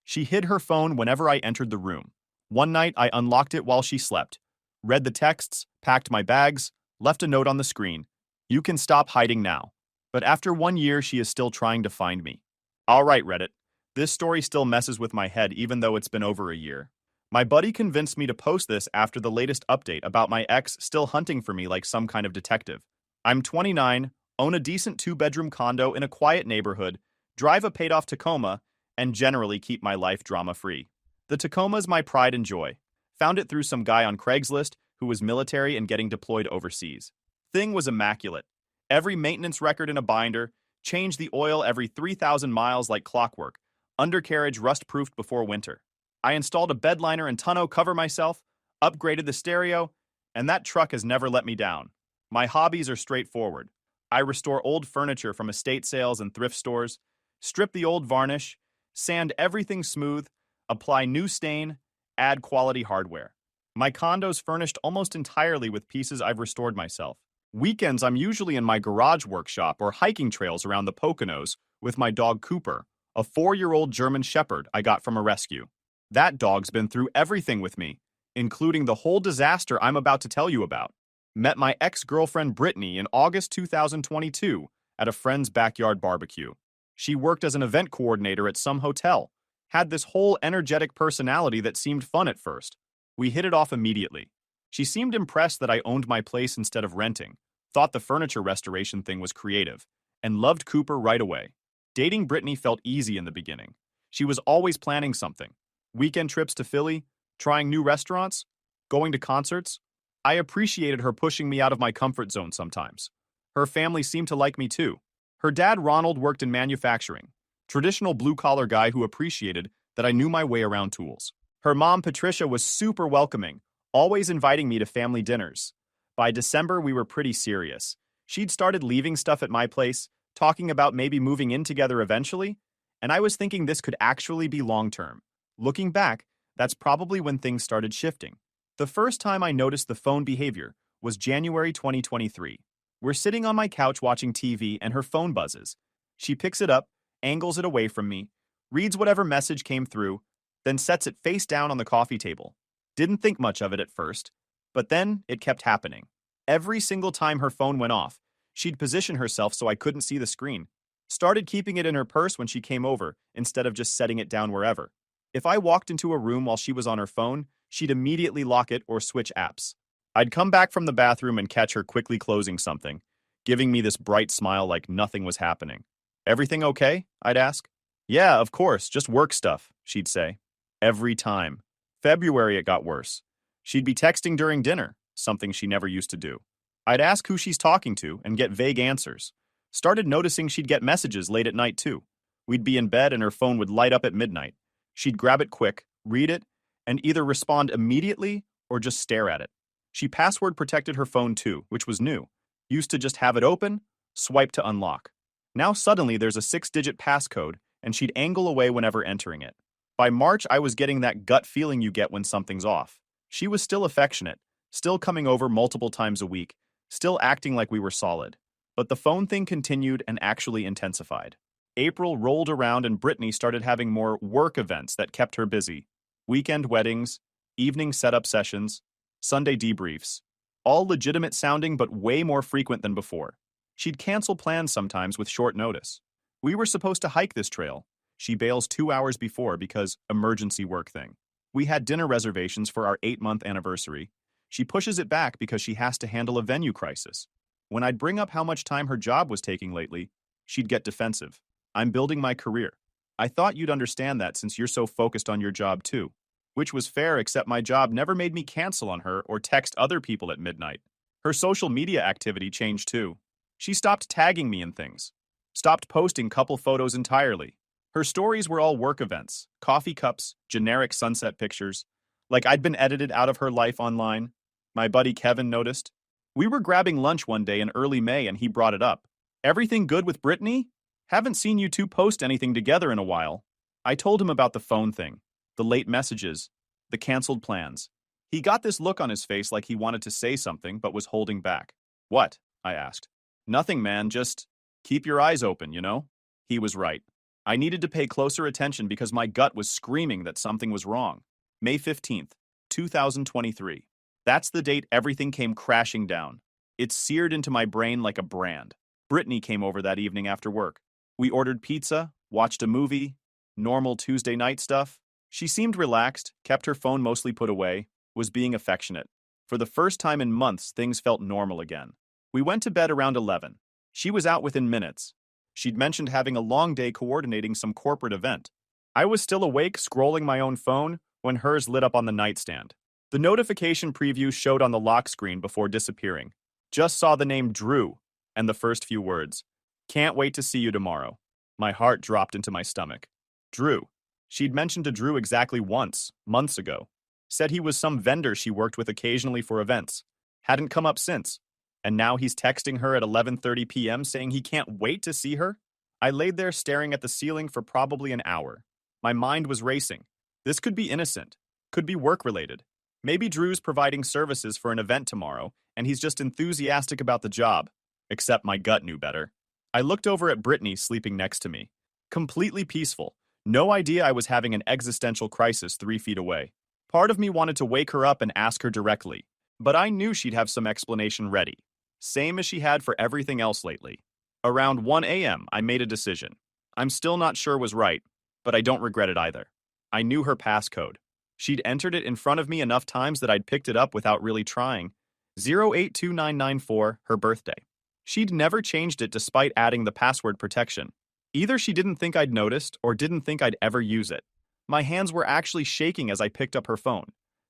She hid her phone whenever I entered the room. One night, I unlocked it while she slept, read the texts, packed my bags, left a note on the screen. You can stop hiding now. But after 1 year, she is still trying to find me. All right, Reddit. This story still messes with my head even though it's been over a year. My buddy convinced me to post this after the latest update about my ex still hunting for me like some kind of detective. I'm 29, own a decent two-bedroom condo in a quiet neighborhood, drive a paid-off Tacoma, and generally keep my life drama-free. The Tacoma's my pride and joy. Found it through some guy on Craigslist who was military and getting deployed overseas. Thing was immaculate. Every maintenance record in a binder, changed the oil every 3,000 miles like clockwork, undercarriage rust-proofed before winter. I installed a bed liner and tonneau cover myself, upgraded the stereo, and that truck has never let me down. My hobbies are straightforward. I restore old furniture from estate sales and thrift stores, strip the old varnish, sand everything smooth, apply new stain, add quality hardware. My condo's furnished almost entirely with pieces I've restored myself. Weekends, I'm usually in my garage workshop or hiking trails around the Poconos with my dog Cooper, a 4-year-old German Shepherd I got from a rescue. That dog's been through everything with me, including the whole disaster I'm about to tell you about. Met my ex-girlfriend Brittany in August 2022 at a friend's backyard barbecue. She worked as an event coordinator at some hotel, had this whole energetic personality that seemed fun at first. We hit it off immediately. She seemed impressed that I owned my place instead of renting, thought the furniture restoration thing was creative, and loved Cooper right away. Dating Brittany felt easy in the beginning. She was always planning something. Weekend trips to Philly, trying new restaurants, going to concerts. I appreciated her pushing me out of my comfort zone sometimes. Her family seemed to like me too. Her dad Ronald worked in manufacturing, traditional blue-collar guy who appreciated that I knew my way around tools. Her mom Patricia was super welcoming, always inviting me to family dinners. By December, we were pretty serious. She'd started leaving stuff at my place, talking about maybe moving in together eventually, and I was thinking this could actually be long-term. Looking back, that's probably when things started shifting. The first time I noticed the phone behavior was January 2023. We're sitting on my couch watching TV and her phone buzzes. She picks it up, angles it away from me, reads whatever message came through, then sets it face down on the coffee table. Didn't think much of it at first, but then it kept happening. Every single time her phone went off, she'd position herself so I couldn't see the screen. Started keeping it in her purse when she came over, instead of just setting it down wherever. If I walked into a room while she was on her phone, she'd immediately lock it or switch apps. I'd come back from the bathroom and catch her quickly closing something, giving me this bright smile like nothing was happening. "Everything okay?" I'd ask. "Yeah, of course, just work stuff," she'd say. Every time. February it got worse. She'd be texting during dinner, something she never used to do. I'd ask who she's talking to and get vague answers. Started noticing she'd get messages late at night too. We'd be in bed and her phone would light up at midnight. She'd grab it quick, read it, and either respond immediately or just stare at it. She password protected her phone too, which was new. Used to just have it open, swipe to unlock. Now suddenly there's a 6-digit passcode and she'd angle away whenever entering it. By March, I was getting that gut feeling you get when something's off. She was still affectionate, still coming over multiple times a week, still acting like we were solid. But the phone thing continued and actually intensified. April rolled around and Brittany started having more work events that kept her busy. Weekend weddings, evening setup sessions, Sunday debriefs. All legitimate sounding but way more frequent than before. She'd cancel plans sometimes with short notice. We were supposed to hike this trail. She bails 2 hours before because emergency work thing. We had dinner reservations for our 8-month anniversary. She pushes it back because she has to handle a venue crisis. When I'd bring up how much time her job was taking lately, she'd get defensive. "I'm building my career. I thought you'd understand that since you're so focused on your job too." Which was fair, except my job never made me cancel on her or text other people at midnight. Her social media activity changed too. She stopped tagging me in things. Stopped posting couple photos entirely. Her stories were all work events, coffee cups, generic sunset pictures, like I'd been edited out of her life online. My buddy Kevin noticed. We were grabbing lunch one day in early May and he brought it up. "Everything good with Brittany? Haven't seen you two post anything together in a while." I told him about the phone thing, the late messages, the canceled plans. He got this look on his face like he wanted to say something but was holding back. "What?" I asked. "Nothing, man, just keep your eyes open, you know?" He was right. I needed to pay closer attention because my gut was screaming that something was wrong. May 15th, 2023. That's the date everything came crashing down. It seared into my brain like a brand. Brittany came over that evening after work. We ordered pizza, watched a movie, normal Tuesday night stuff. She seemed relaxed, kept her phone mostly put away, was being affectionate. For the first time in months, things felt normal again. We went to bed around 11. She was out within minutes. She'd mentioned having a long day coordinating some corporate event. I was still awake, scrolling my own phone, when hers lit up on the nightstand. The notification preview showed on the lock screen before disappearing. Just saw the name Drew, and the first few words. Can't wait to see you tomorrow. My heart dropped into my stomach. Drew. She'd mentioned to Drew exactly once, months ago. Said he was some vendor she worked with occasionally for events. Hadn't come up since. And now he's texting her at 11:30 p.m. saying he can't wait to see her? I laid there staring at the ceiling for probably an hour. My mind was racing. This could be innocent. Could be work-related. Maybe Drew's providing services for an event tomorrow, and he's just enthusiastic about the job. Except my gut knew better. I looked over at Brittany sleeping next to me. Completely peaceful. No idea I was having an existential crisis 3 feet away. Part of me wanted to wake her up and ask her directly, but I knew she'd have some explanation ready. Same as she had for everything else lately. Around 1 a.m., I made a decision. I'm still not sure was right, but I don't regret it either. I knew her passcode. She'd entered it in front of me enough times that I'd picked it up without really trying. 082994, her birthday. She'd never changed it despite adding the password protection. Either she didn't think I'd noticed or didn't think I'd ever use it. My hands were actually shaking as I picked up her phone.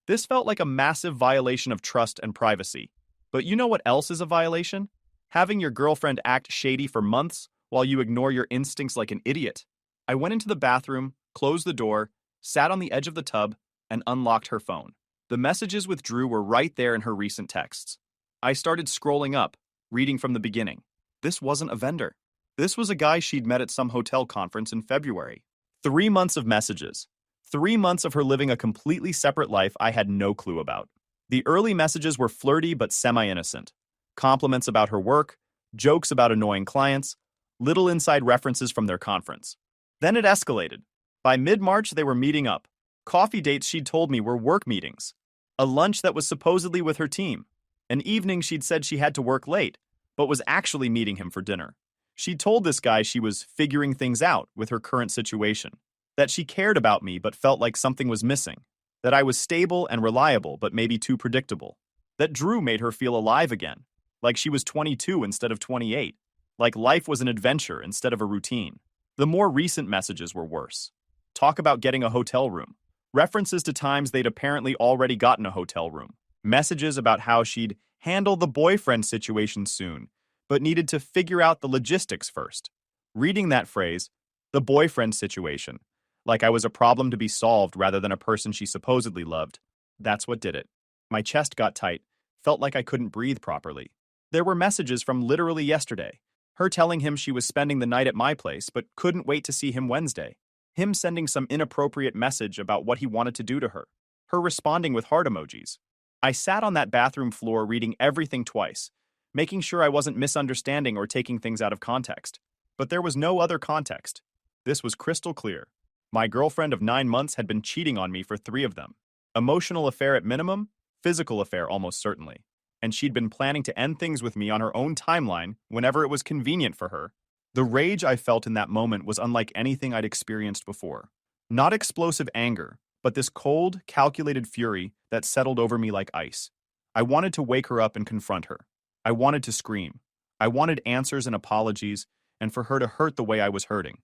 This felt like a massive violation of trust and privacy. But you know what else is a violation? Having your girlfriend act shady for months while you ignore your instincts like an idiot. I went into the bathroom, closed the door, sat on the edge of the tub, and unlocked her phone. The messages with Drew were right there in her recent texts. I started scrolling up, reading from the beginning. This wasn't a vendor. This was a guy she'd met at some hotel conference in February. 3 months of messages. 3 months of her living a completely separate life I had no clue about. The early messages were flirty but semi-innocent. Compliments about her work, jokes about annoying clients, little inside references from their conference. Then it escalated. By mid-March, they were meeting up. Coffee dates she'd told me were work meetings. A lunch that was supposedly with her team. An evening she'd said she had to work late, but was actually meeting him for dinner. She told this guy she was figuring things out with her current situation. That she cared about me but felt like something was missing. That I was stable and reliable but maybe too predictable. That Drew made her feel alive again. Like she was 22 instead of 28. Like life was an adventure instead of a routine. The more recent messages were worse. Talk about getting a hotel room. References to times they'd apparently already gotten a hotel room. Messages about how she'd handle the boyfriend situation soon, but needed to figure out the logistics first. Reading that phrase, the boyfriend situation, like I was a problem to be solved rather than a person she supposedly loved, that's what did it. My chest got tight, felt like I couldn't breathe properly. There were messages from literally yesterday. Her telling him she was spending the night at my place but couldn't wait to see him Wednesday. Him sending some inappropriate message about what he wanted to do to her. Her responding with heart emojis. I sat on that bathroom floor reading everything twice, making sure I wasn't misunderstanding or taking things out of context. But there was no other context. This was crystal clear. My girlfriend of 9 months had been cheating on me for 3 of them. Emotional affair at minimum, physical affair almost certainly. And she'd been planning to end things with me on her own timeline whenever it was convenient for her. The rage I felt in that moment was unlike anything I'd experienced before. Not explosive anger, but this cold, calculated fury that settled over me like ice. I wanted to wake her up and confront her. I wanted to scream. I wanted answers and apologies, and for her to hurt the way I was hurting.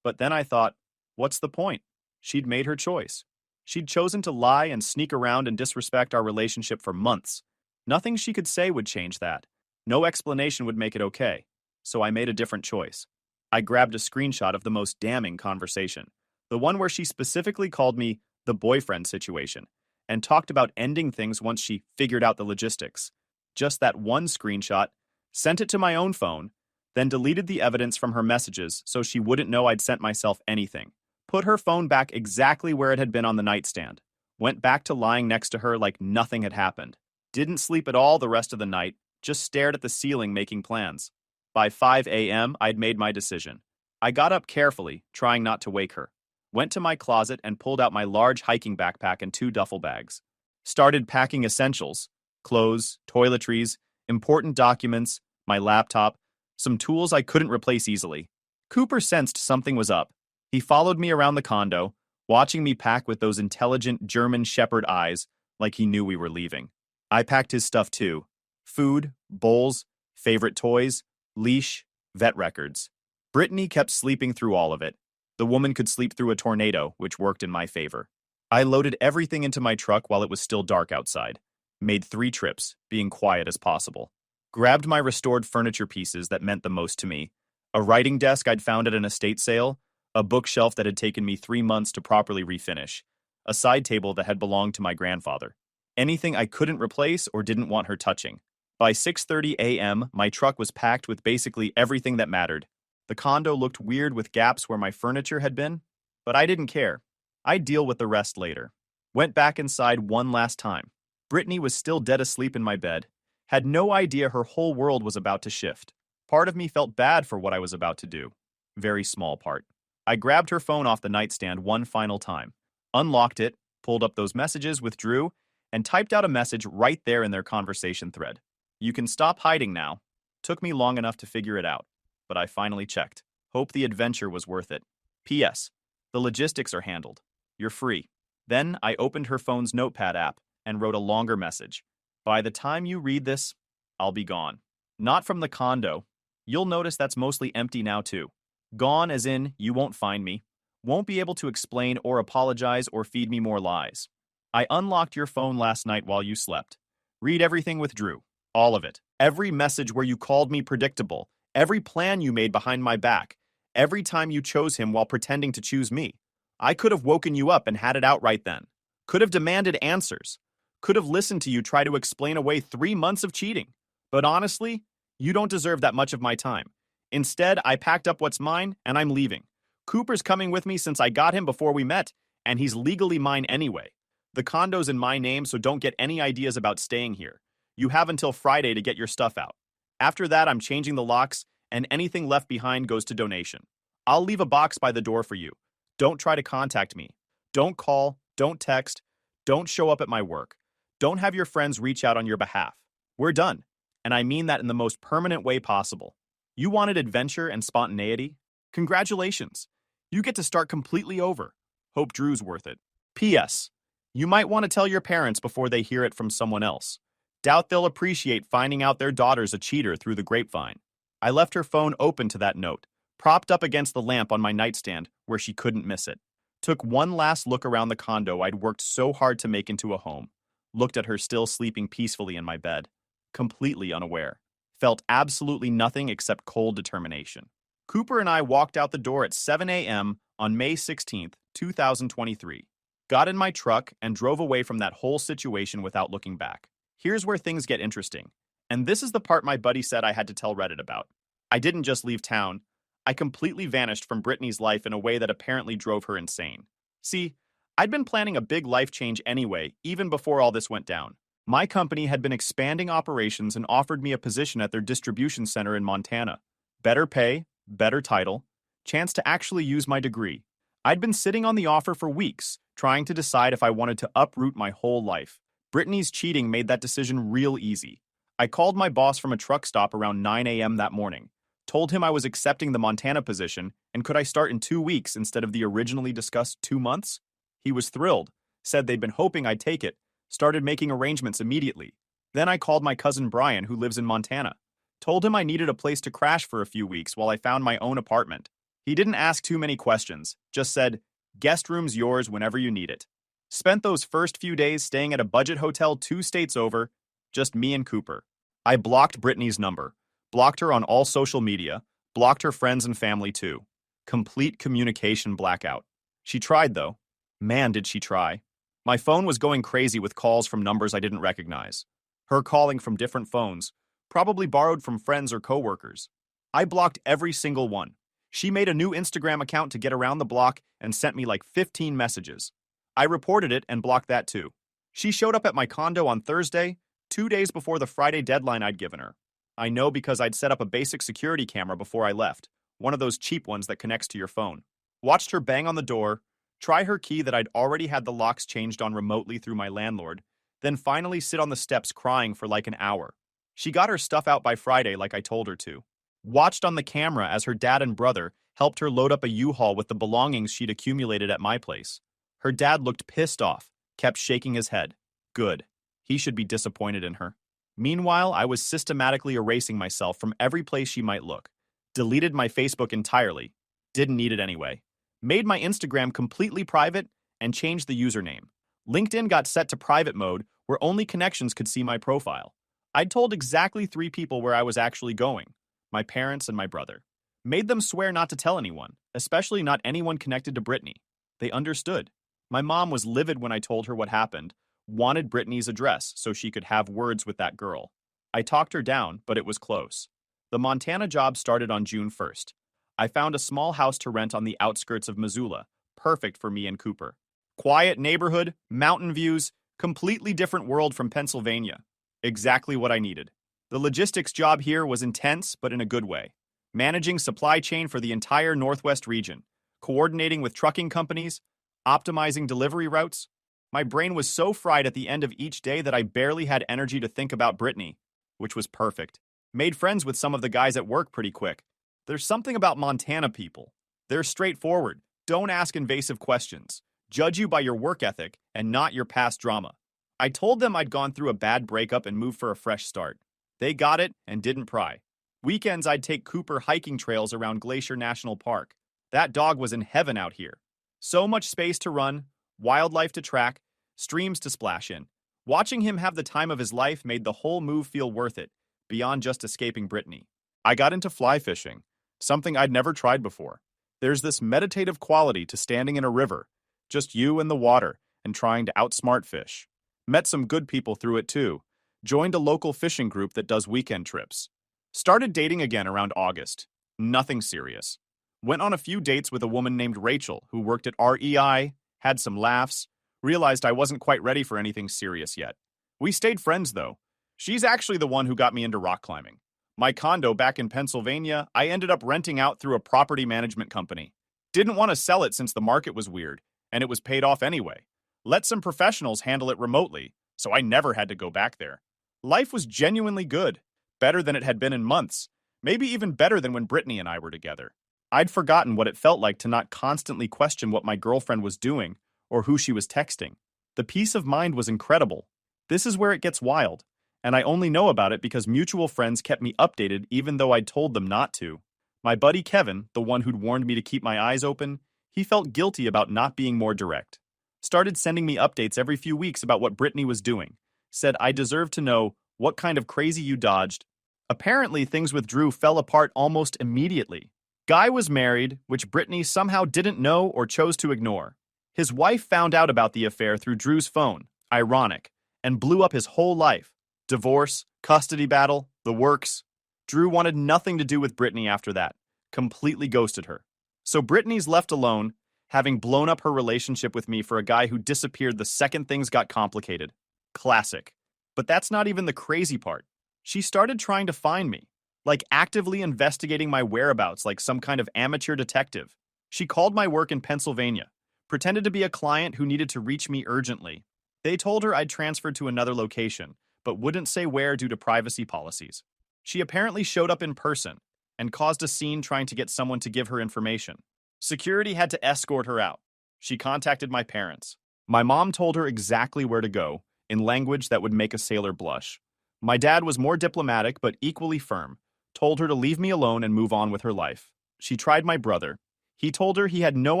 But then I thought, what's the point? She'd made her choice. She'd chosen to lie and sneak around and disrespect our relationship for months. Nothing she could say would change that. No explanation would make it okay. So I made a different choice. I grabbed a screenshot of the most damning conversation, the one where she specifically called me the boyfriend situation, and talked about ending things once she figured out the logistics. Just that one screenshot, sent it to my own phone, then deleted the evidence from her messages so she wouldn't know I'd sent myself anything. Put her phone back exactly where it had been on the nightstand. Went back to lying next to her like nothing had happened. Didn't sleep at all the rest of the night, just stared at the ceiling making plans. By 5 a.m., I'd made my decision. I got up carefully, trying not to wake her. Went to my closet and pulled out my large hiking backpack and 2 duffel bags. Started packing essentials, clothes, toiletries, important documents, my laptop, some tools I couldn't replace easily. Cooper sensed something was up. He followed me around the condo, watching me pack with those intelligent German shepherd eyes like he knew we were leaving. I packed his stuff too. Food, bowls, favorite toys, leash, vet records. Brittany kept sleeping through all of it. The woman could sleep through a tornado, which worked in my favor. I loaded everything into my truck while it was still dark outside. Made 3 trips, being quiet as possible. Grabbed my restored furniture pieces that meant the most to me. A writing desk I'd found at an estate sale, a bookshelf that had taken me 3 months to properly refinish, a side table that had belonged to my grandfather. Anything I couldn't replace or didn't want her touching. By 6:30 a.m., my truck was packed with basically everything that mattered. The condo looked weird with gaps where my furniture had been, but I didn't care. I'd deal with the rest later. Went back inside one last time. Brittany was still dead asleep in my bed. Had no idea her whole world was about to shift. Part of me felt bad for what I was about to do. Very small part. I grabbed her phone off the nightstand one final time, unlocked it, pulled up those messages with Drew, and typed out a message right there in their conversation thread. You can stop hiding now. Took me long enough to figure it out, but I finally checked. Hope the adventure was worth it. P.S. The logistics are handled. You're free. Then I opened her phone's notepad app and wrote a longer message. By the time you read this, I'll be gone. Not from the condo. You'll notice that's mostly empty now too. Gone as in you won't find me. Won't be able to explain or apologize or feed me more lies. I unlocked your phone last night while you slept. Read everything with Drew. All of it. Every message where you called me predictable. Every plan you made behind my back. Every time you chose him while pretending to choose me. I could have woken you up and had it out right then. Could have demanded answers. Could have listened to you try to explain away 3 months of cheating. But honestly, you don't deserve that much of my time. Instead, I packed up what's mine and I'm leaving. Cooper's coming with me since I got him before we met, and he's legally mine anyway. The condo's in my name, so don't get any ideas about staying here. You have until Friday to get your stuff out. After that, I'm changing the locks, and anything left behind goes to donation. I'll leave a box by the door for you. Don't try to contact me. Don't call, don't text, don't show up at my work. Don't have your friends reach out on your behalf. We're done, and I mean that in the most permanent way possible. You wanted adventure and spontaneity? Congratulations. You get to start completely over. Hope Drew's worth it. P.S. You might want to tell your parents before they hear it from someone else. Doubt they'll appreciate finding out their daughter's a cheater through the grapevine. I left her phone open to that note, propped up against the lamp on my nightstand where she couldn't miss it. Took one last look around the condo I'd worked so hard to make into a home. Looked at her still sleeping peacefully in my bed. Completely unaware. Felt absolutely nothing except cold determination. Cooper and I walked out the door at 7 a.m. on May 16th, 2023. Got in my truck and drove away from that whole situation without looking back. Here's where things get interesting. And this is the part my buddy said I had to tell Reddit about. I didn't just leave town. I completely vanished from Brittany's life in a way that apparently drove her insane. See, I'd been planning a big life change anyway, even before all this went down. My company had been expanding operations and offered me a position at their distribution center in Montana. Better pay, better title, chance to actually use my degree. I'd been sitting on the offer for weeks, trying to decide if I wanted to uproot my whole life. Brittany's cheating made that decision real easy. I called my boss from a truck stop around 9 a.m. that morning, told him I was accepting the Montana position, and could I start in 2 weeks instead of the originally discussed 2 months? He was thrilled, said they'd been hoping I'd take it, started making arrangements immediately. Then I called my cousin Brian, who lives in Montana. Told him I needed a place to crash for a few weeks while I found my own apartment. He didn't ask too many questions, just said, "Guest room's yours whenever you need it." Spent those first few days staying at a budget hotel 2 states over, just me and Cooper. I blocked Brittany's number, blocked her on all social media, blocked her friends and family too. Complete communication blackout. She tried though. Man, did she try. My phone was going crazy with calls from numbers I didn't recognize. Her calling from different phones, probably borrowed from friends or coworkers. I blocked every single one. She made a new Instagram account to get around the block and sent me like 15 messages. I reported it and blocked that too. She showed up at my condo on Thursday, 2 days before the Friday deadline I'd given her. I know because I'd set up a basic security camera before I left. one of those cheap ones that connects to your phone. Watched her bang on the door, try her key that I'd already had the locks changed on remotely through my landlord, then finally sit on the steps crying for like an hour. She got her stuff out by Friday like I told her to. Watched on the camera as her dad and brother helped her load up a U-Haul with the belongings she'd accumulated at my place. Her dad looked pissed off, kept shaking his head. Good. He should be disappointed in her. Meanwhile, I was systematically erasing myself from every place she might look. Deleted my Facebook entirely. Didn't need it anyway. Made my Instagram completely private and changed the username. LinkedIn got set to private mode where only connections could see my profile. I'd told exactly 3 people where I was actually going. My parents and my brother. Made them swear not to tell anyone, especially not anyone connected to Brittany. They understood. My mom was livid when I told her what happened, wanted Brittany's address so she could have words with that girl. I talked her down, but it was close. The Montana job started on June 1st. I found a small house to rent on the outskirts of Missoula, perfect for me and Cooper. Quiet neighborhood, mountain views, completely different world from Pennsylvania. Exactly what I needed. The logistics job here was intense, but in a good way. Managing supply chain for the entire Northwest region, coordinating with trucking companies, optimizing delivery routes. My brain was so fried at the end of each day that I barely had energy to think about Brittany, which was perfect. Made friends with some of the guys at work pretty quick. There's something about Montana people. They're straightforward, don't ask invasive questions, judge you by your work ethic and not your past drama. I told them I'd gone through a bad breakup and moved for a fresh start. They got it and didn't pry. Weekends I'd take Cooper hiking trails around Glacier National Park. That dog was in heaven out here. So much space to run, wildlife to track, streams to splash in. Watching him have the time of his life made the whole move feel worth it, beyond just escaping Brittany. I got into fly fishing, something I'd never tried before. There's this meditative quality to standing in a river, just you and the water, and trying to outsmart fish. Met some good people through it too. Joined a local fishing group that does weekend trips. Started dating again around August. Nothing serious. Went on a few dates with a woman named Rachel who worked at REI, had some laughs, realized I wasn't quite ready for anything serious yet. We stayed friends though. She's actually the one who got me into rock climbing. My condo back in Pennsylvania, I ended up renting out through a property management company. Didn't want to sell it since the market was weird, and it was paid off anyway. Let some professionals handle it remotely, so I never had to go back there. Life was genuinely good, better than it had been in months, maybe even better than when Brittany and I were together. I'd forgotten what it felt like to not constantly question what my girlfriend was doing or who she was texting. The peace of mind was incredible. This is where it gets wild, and I only know about it because mutual friends kept me updated even though I'd told them not to. My buddy Kevin, the one who'd warned me to keep my eyes open, he felt guilty about not being more direct. Started sending me updates every few weeks about what Brittany was doing. Said I deserved to know what kind of crazy you dodged. Apparently, things with Drew fell apart almost immediately. Guy was married, which Brittany somehow didn't know or chose to ignore. His wife found out about the affair through Drew's phone, ironic, and blew up his whole life. Divorce, custody battle, the works. Drew wanted nothing to do with Brittany after that, completely ghosted her. So Brittany's left alone, having blown up her relationship with me for a guy who disappeared the second things got complicated. Classic. But that's not even the crazy part. She started trying to find me, like actively investigating my whereabouts like some kind of amateur detective. She called my work in Pennsylvania, pretended to be a client who needed to reach me urgently. They told her I'd transferred to another location, but wouldn't say where due to privacy policies. She apparently showed up in person and caused a scene trying to get someone to give her information. Security had to escort her out. She contacted my parents. My mom told her exactly where to go, in language that would make a sailor blush. My dad was more diplomatic but equally firm, told her to leave me alone and move on with her life. She tried my brother. He told her he had no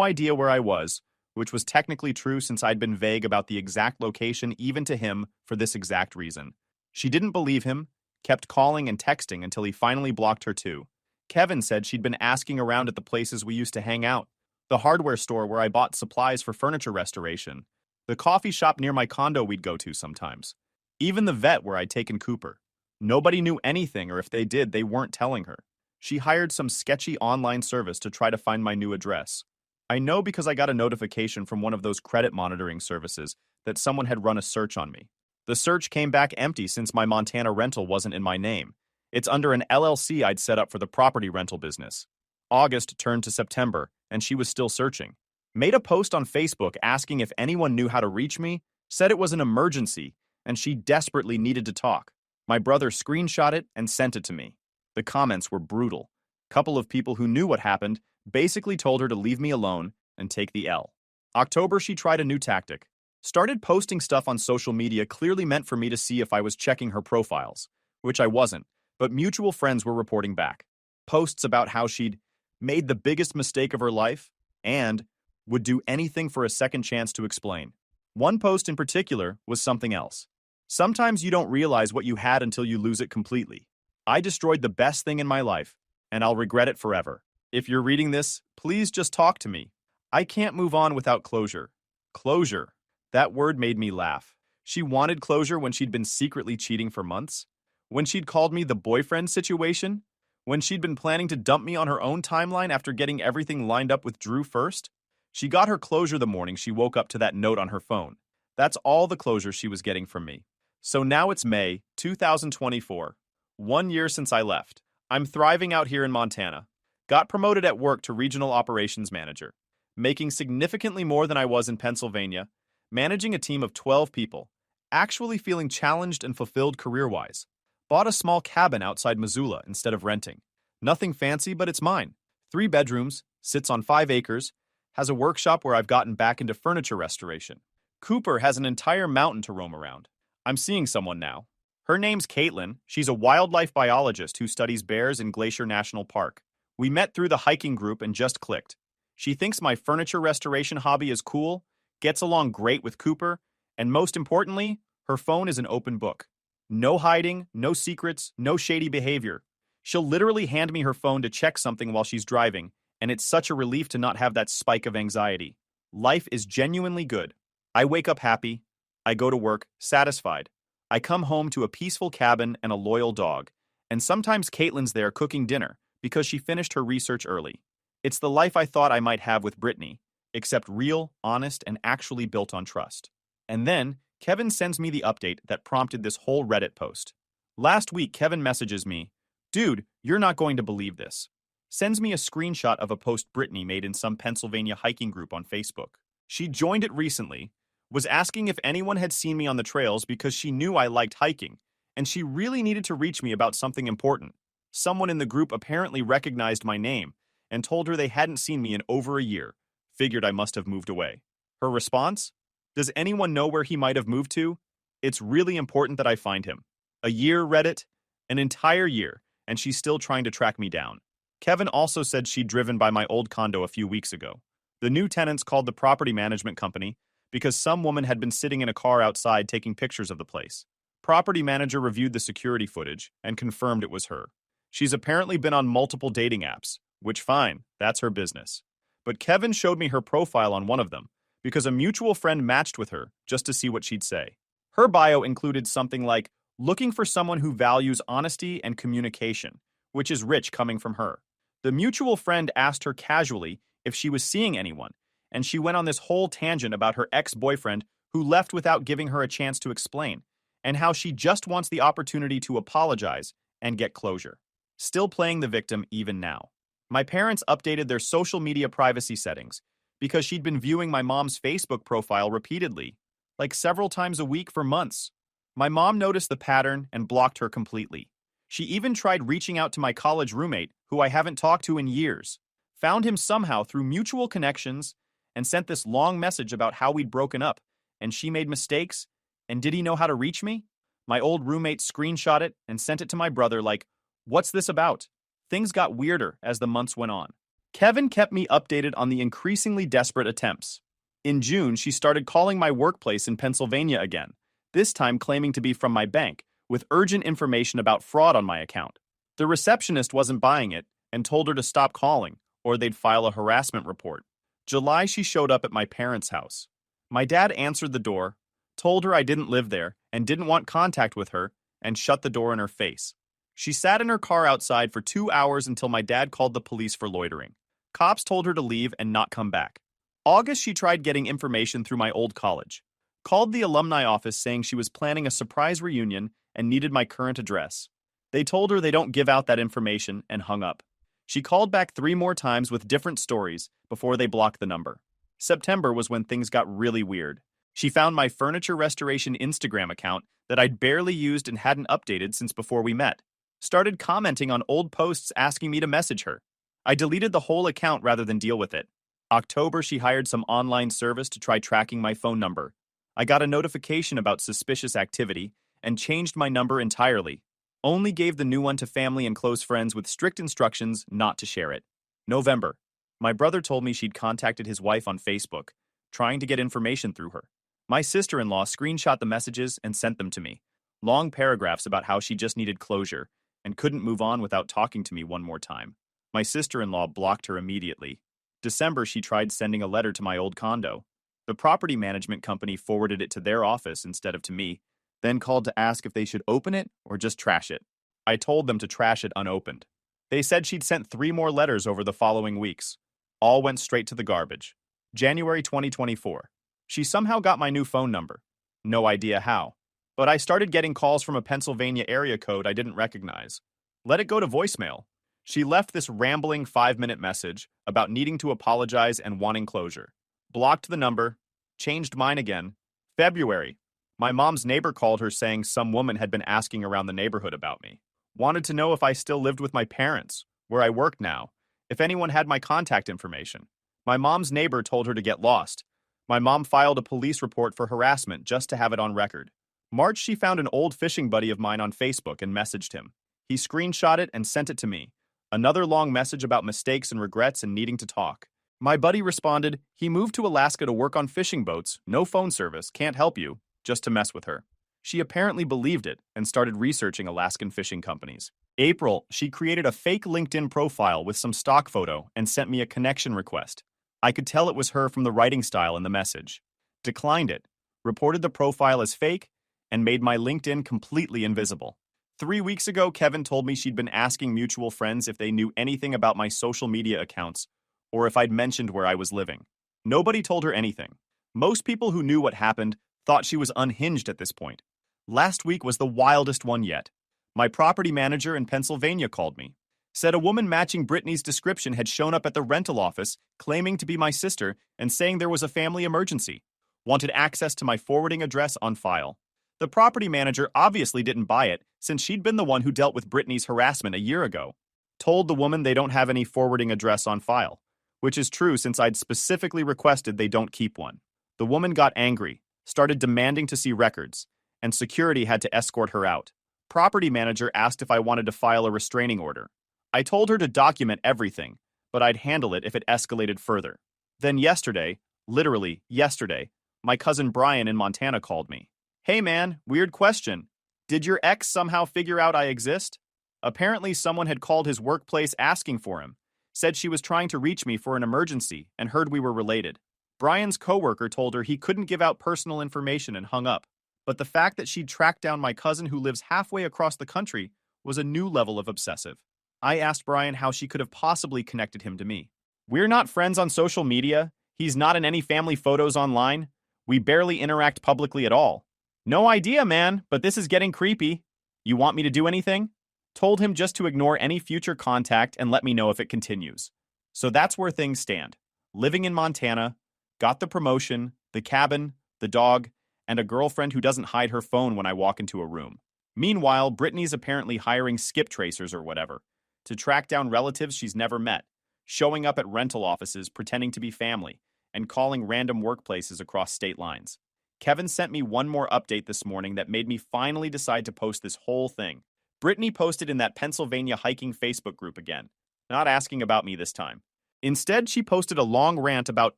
idea where I was, which was technically true since I'd been vague about the exact location even to him for this exact reason. She didn't believe him, kept calling and texting until he finally blocked her too. Kevin said she'd been asking around at the places we used to hang out, the hardware store where I bought supplies for furniture restoration, the coffee shop near my condo we'd go to sometimes, even the vet where I'd taken Cooper. Nobody knew anything, or if they did, they weren't telling her. She hired some sketchy online service to try to find my new address. I know because I got a notification from one of those credit monitoring services that someone had run a search on me. The search came back empty since my Montana rental wasn't in my name. It's under an LLC I'd set up for the property rental business. August turned to September, and she was still searching. Made a post on Facebook asking if anyone knew how to reach me, said it was an emergency, and she desperately needed to talk. My brother screenshot it and sent it to me. The comments were brutal. Couple of people who knew what happened basically told her to leave me alone and take the L. October, she tried a new tactic. Started posting stuff on social media clearly meant for me to see if I was checking her profiles, which I wasn't, but mutual friends were reporting back. Posts about how she'd made the biggest mistake of her life and would do anything for a second chance to explain. One post in particular was something else. Sometimes you don't realize what you had until you lose it completely. I destroyed the best thing in my life, and I'll regret it forever. If you're reading this, please just talk to me. I can't move on without closure. Closure. That word made me laugh. She wanted closure when she'd been secretly cheating for months? When she'd called me the boyfriend situation? When she'd been planning to dump me on her own timeline after getting everything lined up with Drew first? She got her closure the morning she woke up to that note on her phone. That's all the closure she was getting from me. So now it's May 2024. 1 year since I left. I'm thriving out here in Montana. Got promoted at work to regional operations manager. Making significantly more than I was in Pennsylvania. Managing a team of 12 people. Actually feeling challenged and fulfilled career-wise. Bought a small cabin outside Missoula instead of renting. Nothing fancy, but it's mine. 3 bedrooms, sits on 5 acres, has a workshop where I've gotten back into furniture restoration. Cooper has an entire mountain to roam around. I'm seeing someone now. Her name's Caitlin. She's a wildlife biologist who studies bears in Glacier National Park. We met through the hiking group and just clicked. She thinks my furniture restoration hobby is cool, gets along great with Cooper, and most importantly, her phone is an open book. No hiding, no secrets, no shady behavior. She'll literally hand me her phone to check something while she's driving, and it's such a relief to not have that spike of anxiety. Life is genuinely good. I wake up happy. I go to work satisfied. I come home to a peaceful cabin and a loyal dog, and sometimes Caitlin's there cooking dinner because she finished her research early. It's the life I thought I might have with Brittany, except real, honest, and actually built on trust. And then, Kevin sends me the update that prompted this whole Reddit post. Last week, Kevin messages me, "Dude, you're not going to believe this." Sends me a screenshot of a post Brittany made in some Pennsylvania hiking group on Facebook. She joined it recently, was asking if anyone had seen me on the trails because she knew I liked hiking, and she really needed to reach me about something important. Someone in the group apparently recognized my name and told her they hadn't seen me in over a year. Figured I must have moved away. Her response? Does anyone know where he might have moved to? It's really important that I find him. A year, Reddit? An entire year, and she's still trying to track me down. Kevin also said she'd driven by my old condo a few weeks ago. The new tenants called the property management company because some woman had been sitting in a car outside taking pictures of the place. Property manager reviewed the security footage and confirmed it was her. She's apparently been on multiple dating apps, which fine, that's her business. But Kevin showed me her profile on one of them because a mutual friend matched with her just to see what she'd say. Her bio included something like, looking for someone who values honesty and communication, which is rich coming from her. The mutual friend asked her casually if she was seeing anyone, and she went on this whole tangent about her ex-boyfriend who left without giving her a chance to explain, and how she just wants the opportunity to apologize and get closure. Still playing the victim even now. My parents updated their social media privacy settings because she'd been viewing my mom's Facebook profile repeatedly, like several times a week for months. My mom noticed the pattern and blocked her completely. She even tried reaching out to my college roommate, who I haven't talked to in years, found him somehow through mutual connections, and sent this long message about how we'd broken up, and she made mistakes, and did he know how to reach me? My old roommate screenshot it and sent it to my brother like, "What's this about?" Things got weirder as the months went on. Kevin kept me updated on the increasingly desperate attempts. In June, she started calling my workplace in Pennsylvania again, this time claiming to be from my bank, with urgent information about fraud on my account. The receptionist wasn't buying it and told her to stop calling, or they'd file a harassment report. July, she showed up at my parents' house. My dad answered the door, told her I didn't live there and didn't want contact with her, and shut the door in her face. She sat in her car outside for 2 hours until my dad called the police for loitering. Cops told her to leave and not come back. August, she tried getting information through my old college. Called the alumni office saying she was planning a surprise reunion and needed my current address. They told her they don't give out that information and hung up. She called back 3 more times with different stories before they blocked the number. September was when things got really weird. She found my furniture restoration Instagram account that I'd barely used and hadn't updated since before we met. Started commenting on old posts asking me to message her. I deleted the whole account rather than deal with it. October, she hired some online service to try tracking my phone number. I got a notification about suspicious activity and changed my number entirely. Only gave the new one to family and close friends with strict instructions not to share it. November. My brother told me she'd contacted his wife on Facebook, trying to get information through her. My sister-in-law screenshot the messages and sent them to me. Long paragraphs about how she just needed closure and couldn't move on without talking to me one more time. My sister-in-law blocked her immediately. December, she tried sending a letter to my old condo. The property management company forwarded it to their office instead of to me, then called to ask if they should open it or just trash it. I told them to trash it unopened. They said she'd sent 3 more letters over the following weeks. All went straight to the garbage. January 2024. She somehow got my new phone number. No idea how. But I started getting calls from a Pennsylvania area code I didn't recognize. Let it go to voicemail. She left this rambling 5-minute message about needing to apologize and wanting closure. Blocked the number. Changed mine again. February. My mom's neighbor called her saying some woman had been asking around the neighborhood about me. Wanted to know if I still lived with my parents, where I work now, if anyone had my contact information. My mom's neighbor told her to get lost. My mom filed a police report for harassment just to have it on record. March, she found an old fishing buddy of mine on Facebook and messaged him. He screenshot it and sent it to me. Another long message about mistakes and regrets and needing to talk. My buddy responded, he moved to Alaska to work on fishing boats, no phone service, can't help you, just to mess with her. She apparently believed it and started researching Alaskan fishing companies. April, she created a fake LinkedIn profile with some stock photo and sent me a connection request. I could tell it was her from the writing style in the message. Declined it, reported the profile as fake, and made my LinkedIn completely invisible. 3 weeks ago, Kevin told me she'd been asking mutual friends if they knew anything about my social media accounts or if I'd mentioned where I was living. Nobody told her anything. Most people who knew what happened thought she was unhinged at this point. Last week was the wildest one yet. My property manager in Pennsylvania called me. Said a woman matching Brittany's description had shown up at the rental office claiming to be my sister and saying there was a family emergency. Wanted access to my forwarding address on file. The property manager obviously didn't buy it since she'd been the one who dealt with Brittany's harassment a year ago. Told the woman they don't have any forwarding address on file, which is true since I'd specifically requested they don't keep one. The woman got angry, started demanding to see records, and security had to escort her out. Property manager asked if I wanted to file a restraining order. I told her to document everything, but I'd handle it if it escalated further. Then yesterday, literally yesterday, my cousin Brian in Montana called me. Hey man, weird question. Did your ex somehow figure out I exist? Apparently someone had called his workplace asking for him, said she was trying to reach me for an emergency and heard we were related. Brian's coworker told her he couldn't give out personal information and hung up. But the fact that she'd tracked down my cousin who lives halfway across the country was a new level of obsessive. I asked Brian how she could have possibly connected him to me. We're not friends on social media. He's not in any family photos online. We barely interact publicly at all. No idea, man, but this is getting creepy. You want me to do anything? Told him just to ignore any future contact and let me know if it continues. So that's where things stand. Living in Montana, got the promotion, the cabin, the dog, and a girlfriend who doesn't hide her phone when I walk into a room. Meanwhile, Brittany's apparently hiring skip tracers or whatever to track down relatives she's never met, showing up at rental offices pretending to be family, and calling random workplaces across state lines. Kevin sent me one more update this morning that made me finally decide to post this whole thing. Brittany posted in that Pennsylvania hiking Facebook group again, not asking about me this time. Instead, she posted a long rant about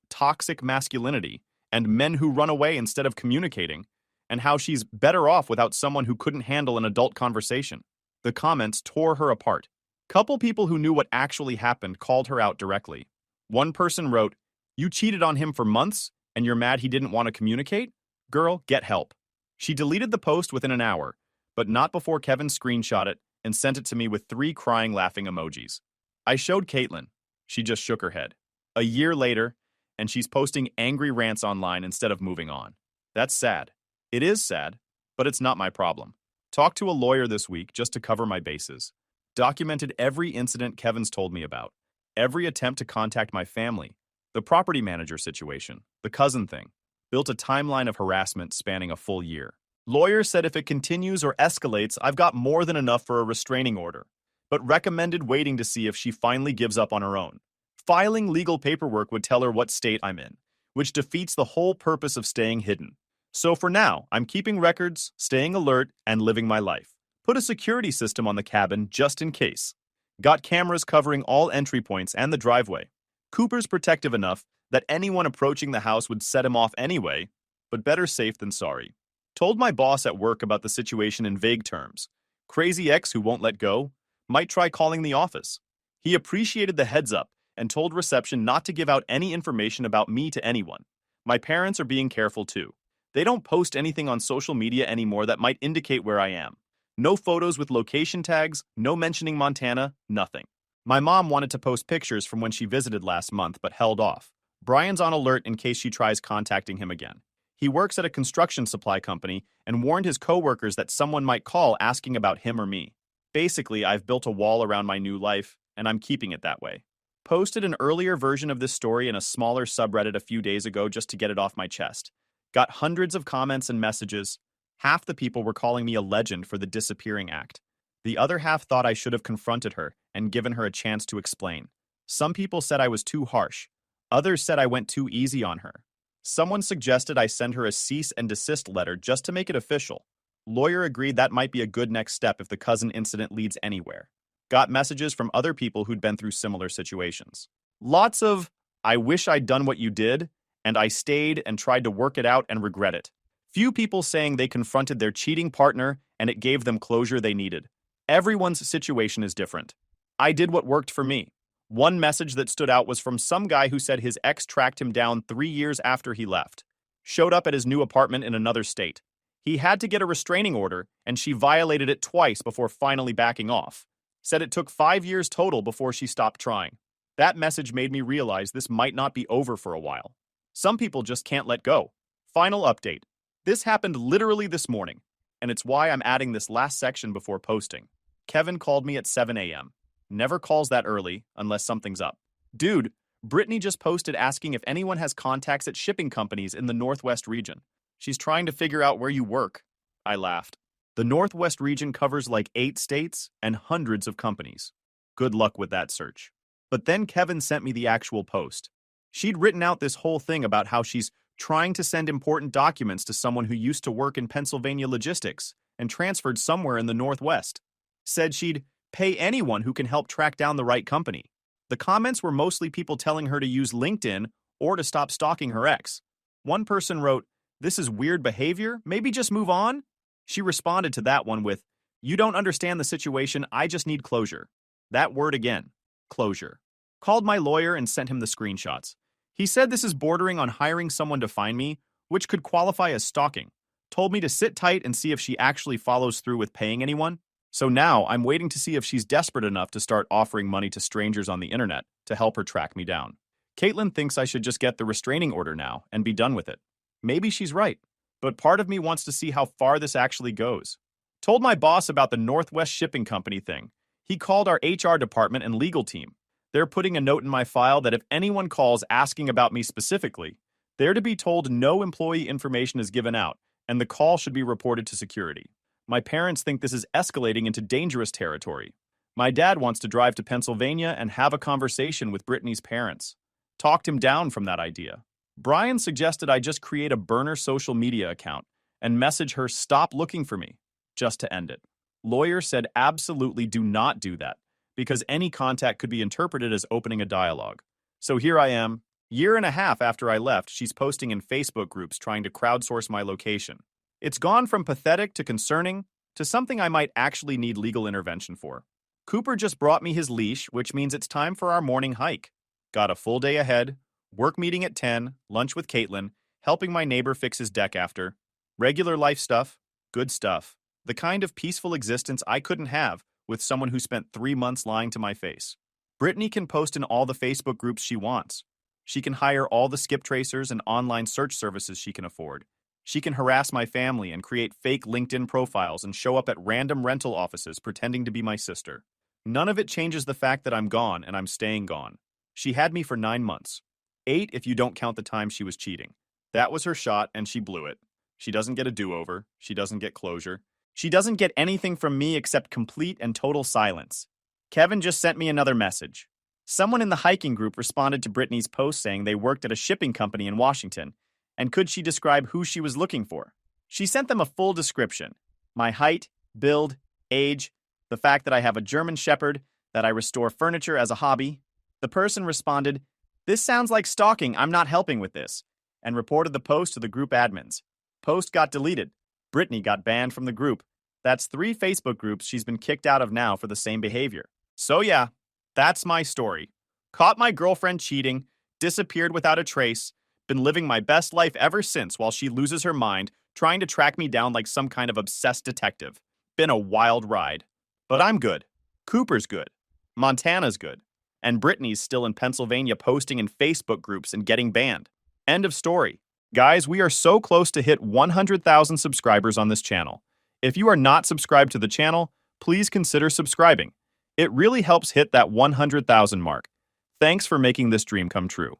toxic masculinity and men who run away instead of communicating, and how she's better off without someone who couldn't handle an adult conversation. The comments tore her apart. Couple people who knew what actually happened called her out directly. One person wrote, "You cheated on him for months, and you're mad he didn't want to communicate? Girl, get help." She deleted the post within an hour, but not before Kevin screenshot it and sent it to me with 3 crying laughing emojis. I showed Caitlin. She just shook her head. A year later, and she's posting angry rants online instead of moving on. That's sad. It is sad, but it's not my problem. Talked to a lawyer this week just to cover my bases. Documented every incident Kevin's told me about, every attempt to contact my family, the property manager situation, the cousin thing. Built a timeline of harassment spanning a full year. Lawyer said if it continues or escalates, I've got more than enough for a restraining order, but recommended waiting to see if she finally gives up on her own. Filing legal paperwork would tell her what state I'm in, which defeats the whole purpose of staying hidden. So for now, I'm keeping records, staying alert, and living my life. Put a security system on the cabin just in case. Got cameras covering all entry points and the driveway. Cooper's protective enough that anyone approaching the house would set him off anyway, but better safe than sorry. Told my boss at work about the situation in vague terms. Crazy ex who won't let go? Might try calling the office. He appreciated the heads up and told reception not to give out any information about me to anyone. My parents are being careful too. They don't post anything on social media anymore that might indicate where I am. No photos with location tags, no mentioning Montana, nothing. My mom wanted to post pictures from when she visited last month but held off. Brian's on alert in case she tries contacting him again. He works at a construction supply company and warned his coworkers that someone might call asking about him or me. Basically, I've built a wall around my new life, and I'm keeping it that way. Posted an earlier version of this story in a smaller subreddit a few days ago just to get it off my chest. Got hundreds of comments and messages. Half the people were calling me a legend for the disappearing act. The other half thought I should have confronted her and given her a chance to explain. Some people said I was too harsh. Others said I went too easy on her. Someone suggested I send her a cease and desist letter just to make it official. Lawyer agreed that might be a good next step if the cousin incident leads anywhere. Got messages from other people who'd been through similar situations. Lots of, I wish I'd done what you did, and I stayed and tried to work it out and regret it. Few people saying they confronted their cheating partner and it gave them closure they needed. Everyone's situation is different. I did what worked for me. One message that stood out was from some guy who said his ex tracked him down 3 years after he left. Showed up at his new apartment in another state. He had to get a restraining order, and she violated it twice before finally backing off. Said it took 5 years total before she stopped trying. That message made me realize this might not be over for a while. Some people just can't let go. Final update. This happened literally this morning, and it's why I'm adding this last section before posting. Kevin called me at 7 a.m. Never calls that early unless something's up. Dude, Brittany just posted asking if anyone has contacts at shipping companies in the Northwest region. She's trying to figure out where you work. I laughed. The Northwest region covers like 8 states and hundreds of companies. Good luck with that search. But then Kevin sent me the actual post. She'd written out this whole thing about how she's trying to send important documents to someone who used to work in Pennsylvania logistics and transferred somewhere in the Northwest. Said she'd pay anyone who can help track down the right company. The comments were mostly people telling her to use LinkedIn or to stop stalking her ex. One person wrote, "This is weird behavior, maybe just move on?" She responded to that one with, "You don't understand the situation, I just need closure." That word again, closure. Called my lawyer and sent him the screenshots. He said this is bordering on hiring someone to find me, which could qualify as stalking. Told me to sit tight and see if she actually follows through with paying anyone. So now I'm waiting to see if she's desperate enough to start offering money to strangers on the internet to help her track me down. Caitlin thinks I should just get the restraining order now and be done with it. Maybe she's right, but part of me wants to see how far this actually goes. Told my boss about the Northwest Shipping Company thing. He called our HR department and legal team. They're putting a note in my file that if anyone calls asking about me specifically, they're to be told no employee information is given out, and the call should be reported to security. My parents think this is escalating into dangerous territory. My dad wants to drive to Pennsylvania and have a conversation with Brittany's parents. Talked him down from that idea. Brian suggested I just create a burner social media account and message her stop looking for me, just to end it. Lawyer said absolutely do not do that, because any contact could be interpreted as opening a dialogue. So here I am, year and a half after I left, she's posting in Facebook groups trying to crowdsource my location. It's gone from pathetic to concerning to something I might actually need legal intervention for. Cooper just brought me his leash, which means it's time for our morning hike. Got a full day ahead, work meeting at 10, lunch with Caitlin, helping my neighbor fix his deck after. Regular life stuff, good stuff. The kind of peaceful existence I couldn't have with someone who spent 3 months lying to my face. Brittany can post in all the Facebook groups she wants. She can hire all the skip tracers and online search services she can afford. She can harass my family and create fake LinkedIn profiles and show up at random rental offices pretending to be my sister. None of it changes the fact that I'm gone and I'm staying gone. She had me for 9 months. 8 if you don't count the time she was cheating. That was her shot and she blew it. She doesn't get a do-over. She doesn't get closure. She doesn't get anything from me except complete and total silence. Kevin just sent me another message. Someone in the hiking group responded to Brittany's post saying they worked at a shipping company in Washington, and could she describe who she was looking for? She sent them a full description. My height, build, age, the fact that I have a German Shepherd, that I restore furniture as a hobby. The person responded, "This sounds like stalking, I'm not helping with this," and reported the post to the group admins. Post got deleted. Brittany got banned from the group. That's 3 Facebook groups she's been kicked out of now for the same behavior. So yeah, that's my story. Caught my girlfriend cheating, disappeared without a trace, been living my best life ever since while she loses her mind, trying to track me down like some kind of obsessed detective. Been a wild ride. But I'm good. Cooper's good. Montana's good. And Brittany's still in Pennsylvania posting in Facebook groups and getting banned. End of story. Guys, we are so close to hit 100,000 subscribers on this channel. If you are not subscribed to the channel, please consider subscribing. It really helps hit that 100,000 mark. Thanks for making this dream come true.